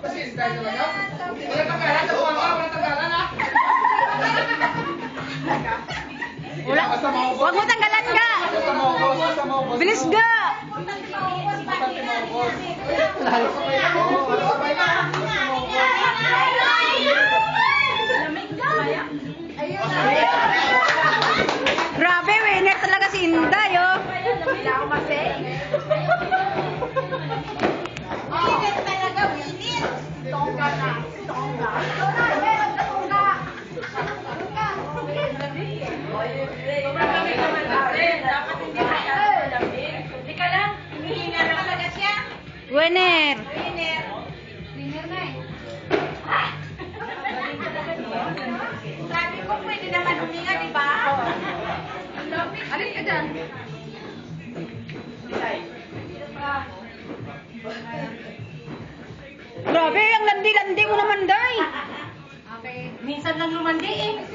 Kasi tayo talaga. Wala ka pera, tapuan ka, wala tanggalan ha. Wala. Huwag mo tanggalan ka. Bilis ga. Grabe, winner talaga si Inday, oh. Winner. Winner na eh. Sabi ko pwede naman huminga, di ba? Alin ka dyan? Grabe, ang landi-landi mo naman, Day. Okay. Minsan lang lumandi eh.